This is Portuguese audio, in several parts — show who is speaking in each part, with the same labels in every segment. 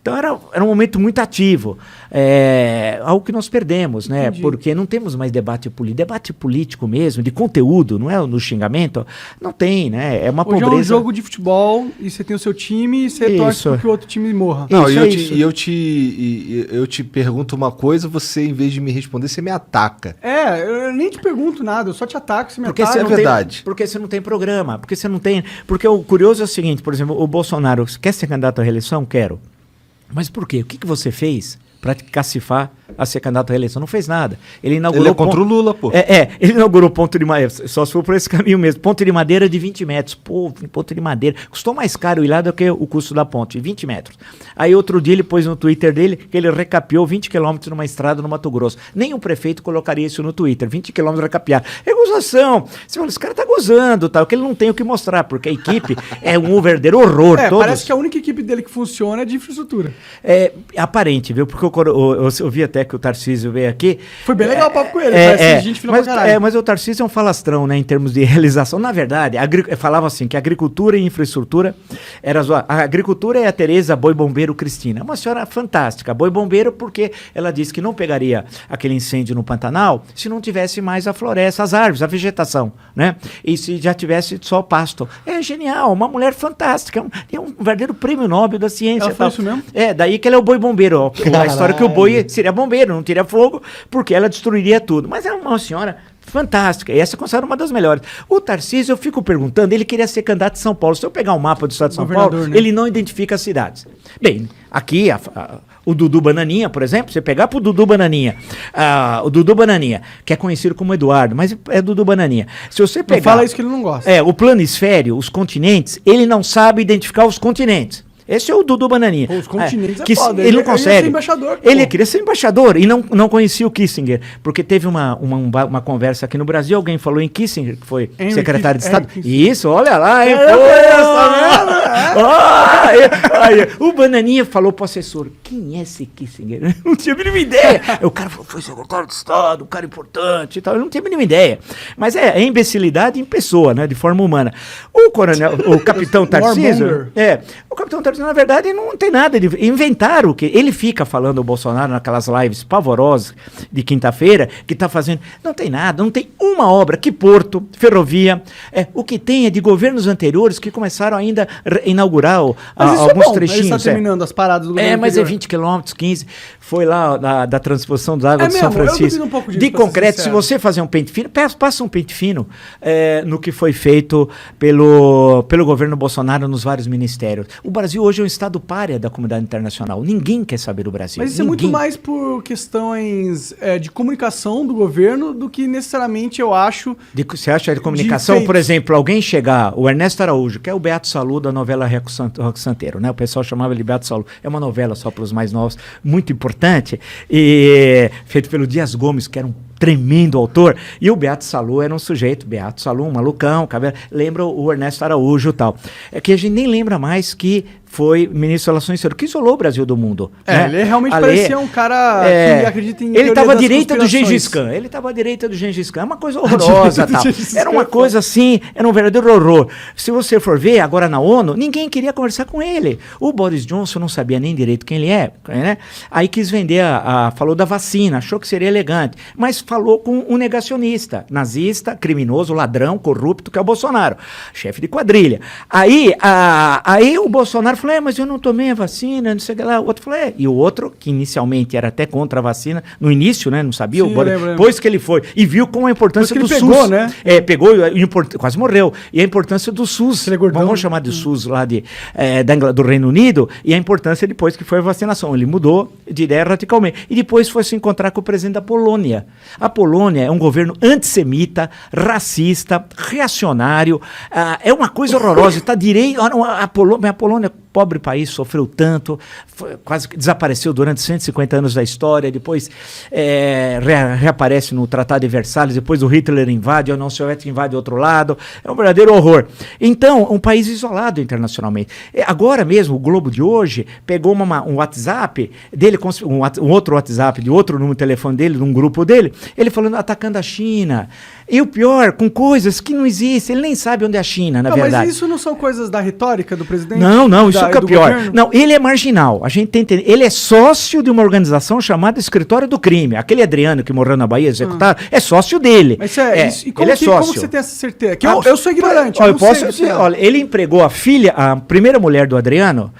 Speaker 1: Então era um momento muito ativo, algo que nós perdemos, né?
Speaker 2: Entendi.
Speaker 1: Porque não temos mais debate político. Debate político mesmo, de conteúdo, não é no xingamento, não tem, né? É uma
Speaker 2: Hoje
Speaker 1: pobreza.
Speaker 2: é um jogo de futebol e você tem o seu time e você torce para que o outro time morra.
Speaker 3: Não,
Speaker 1: Isso,
Speaker 3: eu te pergunto uma coisa, você, em vez de me responder, você me ataca.
Speaker 2: Eu nem te pergunto nada, eu só te ataco, você me
Speaker 1: Porque
Speaker 2: ataca.
Speaker 1: você não
Speaker 3: verdade.
Speaker 1: porque você não tem programa, porque você não tem... Porque o curioso é o seguinte, por exemplo, o Bolsonaro quer ser candidato à reeleição? Quero. Mas por quê? O que você fez para cacifar a ser candidato à reeleição? Não fez nada. Ele inaugurou...
Speaker 3: Ele é contra o Lula, pô.
Speaker 1: Ele inaugurou ponto de madeira, só se for por esse caminho mesmo, ponto de madeira de 20 metros. Pô, ponto de madeira. Custou mais caro ir lá do que o custo da ponte, 20 metros. Aí outro dia ele pôs no Twitter dele que ele recapeou 20 quilômetros numa estrada no Mato Grosso. Nem o prefeito colocaria isso no Twitter, 20 quilômetros recapear. É gozação. Você fala, esse cara tá gozando, tal, que ele não tem o que mostrar, porque a equipe é um verdadeiro horror.
Speaker 2: Parece que a única equipe dele que funciona é de infraestrutura.
Speaker 1: É aparente, viu? Porque eu vi até que o Tarcísio veio aqui.
Speaker 2: Foi bem legal o papo com ele, parece gente fina pra caralho.
Speaker 1: Mas o Tarcísio é um falastrão, né, em termos de realização. Na verdade, falava assim, que agricultura e infraestrutura era a agricultura é a Tereza Boi Bombeiro Cristina. É uma senhora fantástica, Boi Bombeiro, porque ela disse que não pegaria aquele incêndio no Pantanal se não tivesse mais a floresta, as árvores, a vegetação, né? E se já tivesse só pasto. É genial, uma mulher fantástica, é um verdadeiro prêmio Nobel da ciência.
Speaker 2: Ela foi isso mesmo?
Speaker 1: Daí que ela é o Boi Bombeiro, ó. A história que o boi seria bombeiro, não teria fogo, porque ela destruiria tudo. Mas é uma senhora fantástica, e essa é considerada uma das melhores. O Tarcísio, eu fico perguntando, ele queria ser candidato de São Paulo. Se eu pegar um mapa do estado de São Paulo,
Speaker 2: né?
Speaker 1: ele não identifica as cidades. Bem, aqui o Dudu Bananinha, por exemplo, você pegar pro Dudu Bananinha, o Dudu Bananinha, que é conhecido como Eduardo, mas é Dudu Bananinha. Se você pegar...
Speaker 2: Não fala isso que ele não gosta.
Speaker 1: O planisfério, os continentes, ele não sabe identificar os continentes. Esse é o Dudu Bananinha.
Speaker 2: Pô, os continentes
Speaker 1: que
Speaker 2: foda.
Speaker 1: Ele não consegue.
Speaker 2: Ele ia ser embaixador.
Speaker 1: Ele queria ser embaixador e não conhecia o Kissinger. Porque teve uma conversa aqui no Brasil, alguém falou em Kissinger, que foi secretário de Estado. Isso, olha lá, hein? O Bananinha falou pro assessor, quem é esse Kissinger? Eu não tinha a mínima ideia. O cara falou, foi secretário de Estado, um cara importante e tal. Eu não tinha a mínima ideia. Mas é imbecilidade em pessoa, né? De forma humana. O capitão Tarcísio... O capitão Tarcísio, na verdade, não tem nada. Inventaram o que... Ele fica falando, o Bolsonaro, naquelas lives pavorosas de quinta-feira, que está fazendo... Não tem nada, não tem uma obra. Que porto, ferrovia... o que tem é de governos anteriores que começaram ainda a inaugurar alguns trechinhos.
Speaker 2: Ele está terminando as paradas do governo
Speaker 1: mas
Speaker 2: anterior.
Speaker 1: 20 quilômetros, 15. Foi lá da transposição das águas de São
Speaker 2: mesmo? Eu
Speaker 1: Francisco.
Speaker 2: duvido um pouco disso,
Speaker 1: de
Speaker 2: pra ser
Speaker 1: concreto, se
Speaker 2: sincero.
Speaker 1: você fazer um pente fino, passa um pente fino no que foi feito pelo governo Bolsonaro nos vários ministérios. O Brasil hoje é um estado pária da comunidade internacional. Ninguém quer saber do Brasil.
Speaker 2: Mas isso é muito mais por questões de comunicação do governo do que necessariamente, eu acho...
Speaker 1: Você acha de comunicação? Por exemplo, alguém chegar, o Ernesto Araújo, que é o Beato Salu da novela Roque Santeiro, né? O pessoal chamava ele de Beato Salu. É uma novela só para os mais novos, muito importante, e feito pelo Dias Gomes, que era um tremendo autor, e o Beato Salu era um sujeito, Beato Salu, um malucão, lembra o Ernesto Araújo e tal. É que a gente nem lembra mais que foi ministro das Relações Exteriores, que isolou o Brasil do mundo. Né?
Speaker 2: Ele realmente parecia um cara que acredita em
Speaker 1: ele estava à direita do Gengis Khan. Ele estava à direita do Gengis Khan. É uma coisa horrorosa. Tal. Era uma coisa assim, era um verdadeiro horror. Se você for ver, agora na ONU, ninguém queria conversar com ele. O Boris Johnson não sabia nem direito quem ele é. Né? Aí quis vender, falou da vacina, achou que seria elegante. Mas falou com um negacionista, nazista, criminoso, ladrão, corrupto, que é o Bolsonaro, chefe de quadrilha. Aí o Bolsonaro falou, mas eu não tomei a vacina, não sei o que lá. O outro falou, E o outro, que inicialmente era até contra a vacina, no início, né, não sabia,
Speaker 2: Sim,
Speaker 1: depois que ele foi, e viu como a importância do SUS.
Speaker 2: Pegou, né?
Speaker 1: Pegou, quase morreu. E a importância do SUS, vamos chamar de SUS lá do Reino Unido, e a importância depois que foi a vacinação. Ele mudou de ideia radicalmente. E depois foi se encontrar com o presidente da Polônia. A Polônia é um governo antissemita, racista, reacionário, é uma coisa horrorosa. Está direito. A Polônia, pobre país, sofreu tanto, quase que desapareceu durante 150 anos da história, depois reaparece no Tratado de Versalhes, depois o Hitler invade, a União Soviética invade outro lado, é um verdadeiro horror. Então, um país isolado internacionalmente. Agora mesmo, o Globo de hoje pegou um WhatsApp dele, um outro WhatsApp de outro número de telefone dele, de um grupo dele, ele falando, atacando a China. E o pior, com coisas que não existem, ele nem sabe onde é a China, na verdade.
Speaker 2: Mas isso não são coisas da retórica do presidente?
Speaker 1: Não, isso Isso que é pior. Governo? Não, ele é marginal. A gente tem que entender. Ele é sócio de uma organização chamada Escritório do Crime. Aquele Adriano que morreu na Bahia, executado, é sócio dele.
Speaker 2: Mas isso, e como,
Speaker 1: ele é sócio.
Speaker 2: Como você tem essa certeza? Que eu sou ignorante.
Speaker 1: Eu posso dizer, olha, ele empregou a filha, a primeira mulher do Adriano,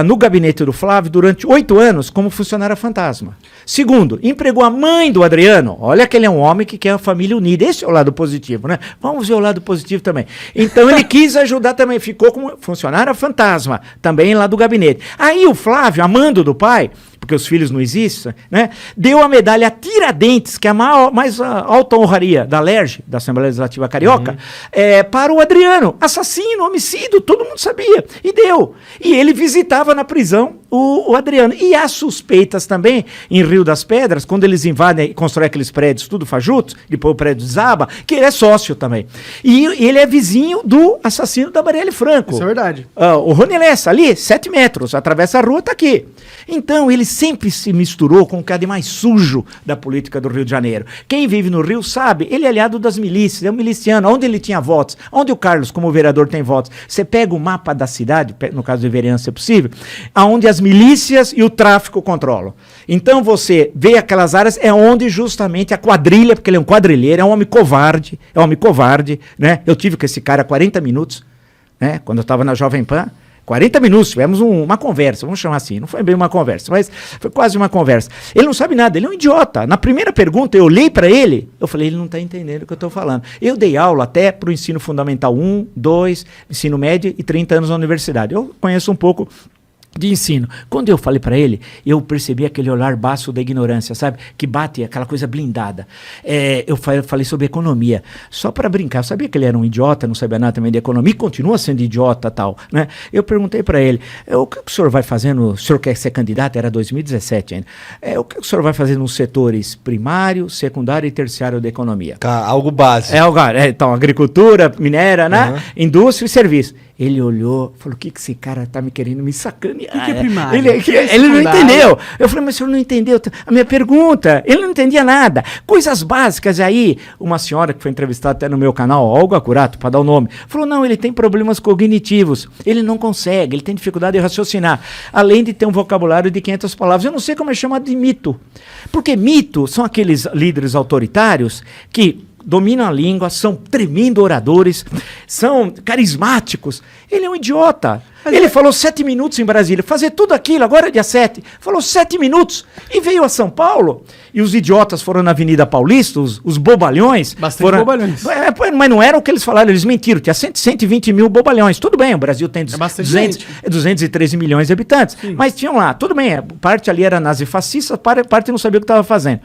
Speaker 1: no gabinete do Flávio durante 8 anos como funcionária fantasma. Segundo, empregou a mãe do Adriano. Olha que ele é um homem que quer a família unida. Esse é o lado positivo, né? Vamos ver o lado positivo também. Então ele quis ajudar também, ficou como funcionária fantasma, também lá do gabinete. Aí o Flávio, amando do pai, porque os filhos não existem, né? Deu a medalha Tiradentes, que é a mais alta honraria da LERJ, da Assembleia Legislativa Carioca, para o Adriano. Assassino, homicídio, todo mundo sabia. E deu. E ele visitava na prisão o Adriano. E há suspeitas também, em Rio das Pedras, quando eles invadem e constroem aqueles prédios tudo fajutos, depois o prédio desaba, que ele é sócio também. E ele é vizinho do assassino da Marielle Franco.
Speaker 2: Isso é verdade.
Speaker 1: O Rony Lessa, ali, 7 metros, atravessa a rua, tá aqui. Então, ele sempre se misturou com o que há de mais sujo da política do Rio de Janeiro. Quem vive no Rio sabe, ele é aliado das milícias, é um miliciano. Onde ele tinha votos? Onde o Carlos, como vereador, tem votos? Você pega o mapa da cidade, no caso de vereança, se é possível, aonde as milícias e o tráfico controlam. Então, você vê aquelas áreas, é onde justamente a quadrilha, porque ele é um quadrilheiro, é um homem covarde, né? Eu tive com esse cara 40 minutos, né? Quando eu estava na Jovem Pan, 40 minutos, tivemos uma conversa, vamos chamar assim, não foi bem uma conversa, mas foi quase uma conversa. Ele não sabe nada, ele é um idiota. Na primeira pergunta, eu olhei para ele, eu falei, ele não está entendendo o que eu estou falando. Eu dei aula até para o ensino fundamental 1, 2, ensino médio e 30 anos na universidade. Eu conheço um pouco de ensino. Quando eu falei para ele, eu percebi aquele olhar baço da ignorância, sabe? Que bate aquela coisa blindada. Eu falei sobre economia, só para brincar. Eu sabia que ele era um idiota, não sabia nada também de economia, e continua sendo idiota tal, né? Eu perguntei para ele, o que o senhor vai fazer o senhor quer ser candidato? Era 2017 ainda. O que o senhor vai fazer nos setores primário, secundário e terciário da economia?
Speaker 3: Algo básico.
Speaker 1: Então, agricultura, minério, né? Indústria e serviço. Ele olhou, falou, o que esse cara tá me querendo me sacanear?
Speaker 2: O que é primário?
Speaker 1: Ele não entendeu. Eu falei, mas o senhor não entendeu a minha pergunta. Ele não entendia nada. Coisas básicas. Aí, uma senhora que foi entrevistada até no meu canal, Olga Curato, para dar o nome, falou, não, ele tem problemas cognitivos. Ele não consegue, ele tem dificuldade de raciocinar. Além de ter um vocabulário de 500 palavras. Eu não sei como é chamado de mito. Porque mito são aqueles líderes autoritários que dominam a língua, são tremendo oradores, são carismáticos. Ele é um idiota. Ele falou 7 minutos em Brasília, fazer tudo aquilo, agora é dia 7. Falou 7 minutos e veio a São Paulo. E os idiotas foram na Avenida Paulista, os bobalhões.
Speaker 2: Bastante bobalhões.
Speaker 1: Mas não era o que eles falaram, eles mentiram. Tinha 120 mil bobalhões. Tudo bem, o Brasil tem 213 milhões de habitantes. Sim. Mas tinham lá, tudo bem, parte ali era nazifascista, parte não sabia o que estava fazendo.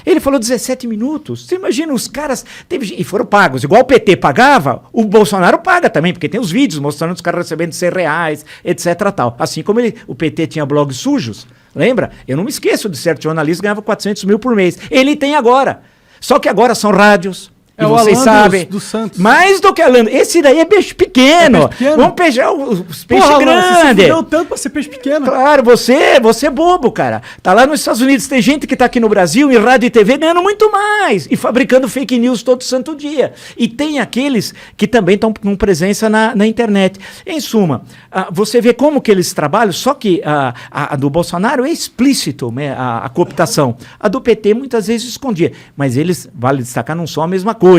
Speaker 1: Ele falou 17 minutos. Você imagina, os caras... e foram pagos. Igual o PT pagava, o Bolsonaro paga também, porque tem os vídeos mostrando os caras recebendo R$100, etc. tal. Assim como o PT tinha blogs sujos, lembra? Eu não me esqueço de certo jornalista que ganhava 400 mil por mês. Ele tem agora. Só que agora são rádios. E vocês sabem,
Speaker 2: do Santos.
Speaker 1: Mais do que Alan, esse daí é peixe pequeno. Vamos peijar os peixes grandes.
Speaker 2: Você tanto pra ser peixe pequeno.
Speaker 1: Claro, você é bobo, cara. Tá lá nos Estados Unidos, tem gente que tá aqui no Brasil, em rádio e TV, ganhando muito mais. E fabricando fake news todo santo dia. E tem aqueles que também estão com presença na internet. Em suma, você vê como que eles trabalham, só que a do Bolsonaro é explícito, né, a cooptação. A do PT muitas vezes escondia. Mas eles, vale destacar, não são a mesma coisa.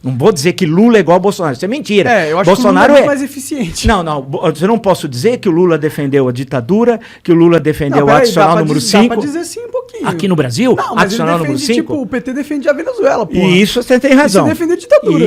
Speaker 1: Não vou dizer que Lula é igual ao Bolsonaro. Isso é mentira.
Speaker 2: Eu acho
Speaker 1: Bolsonaro
Speaker 2: que o Lula é mais eficiente.
Speaker 1: Não, eu não posso dizer que o Lula defendeu a ditadura, que o Lula defendeu o adicional número 5. Dá
Speaker 2: pra dizer sim um pouquinho.
Speaker 1: Aqui no Brasil,
Speaker 2: não, adicional número 5. Tipo, o PT defende a Venezuela, pô.
Speaker 1: Isso você tem razão.
Speaker 2: Isso defende a ditadura.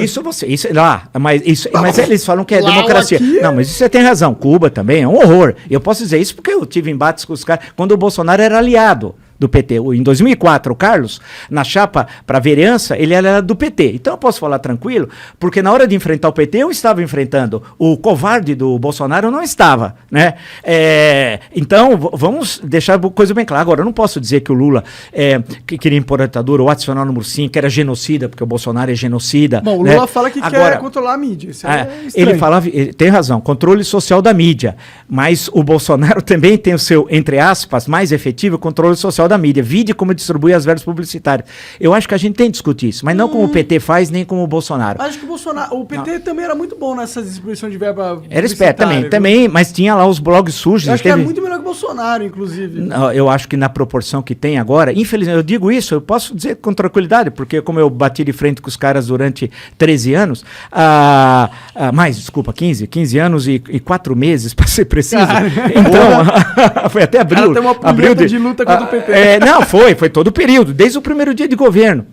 Speaker 1: Mas eles falam que é democracia. Não, mas isso você tem razão. Cuba também é um horror. Eu posso dizer isso porque eu tive embates com os caras quando o Bolsonaro era aliado do PT. Em 2004, o Carlos, na chapa para vereança, ele era do PT. Então eu posso falar tranquilo, porque na hora de enfrentar o PT, eu estava enfrentando. O covarde do Bolsonaro não estava, né? Então, vamos deixar a coisa bem clara. Agora, eu não posso dizer que o Lula que queria impor a ditadura, ou adicional número 5, que era genocida, porque o Bolsonaro é genocida.
Speaker 2: Bom, o Lula fala que quer controlar a mídia. Isso
Speaker 1: ele falava, tem razão, controle social da mídia, mas o Bolsonaro também tem o seu, entre aspas, mais efetivo controle social da mídia. Vide como distribui as verbas publicitárias. Eu acho que a gente tem que discutir isso, mas não como o PT faz, nem como o Bolsonaro.
Speaker 2: Acho que o PT também era muito bom nessa distribuição de verba.
Speaker 1: Era esperto também, mas tinha lá os blogs sujos.
Speaker 2: Eu acho que era muito melhor que o Bolsonaro, inclusive.
Speaker 1: Não, eu acho que na proporção que tem agora, infelizmente, eu digo isso, eu posso dizer com tranquilidade, porque como eu bati de frente com os caras durante 13 anos, desculpa, 15 anos e 4 meses, para ser preciso. Então, foi até abril.
Speaker 2: Tem uma abril de luta contra o PT.
Speaker 1: Não, foi todo o período, desde o primeiro dia de governo.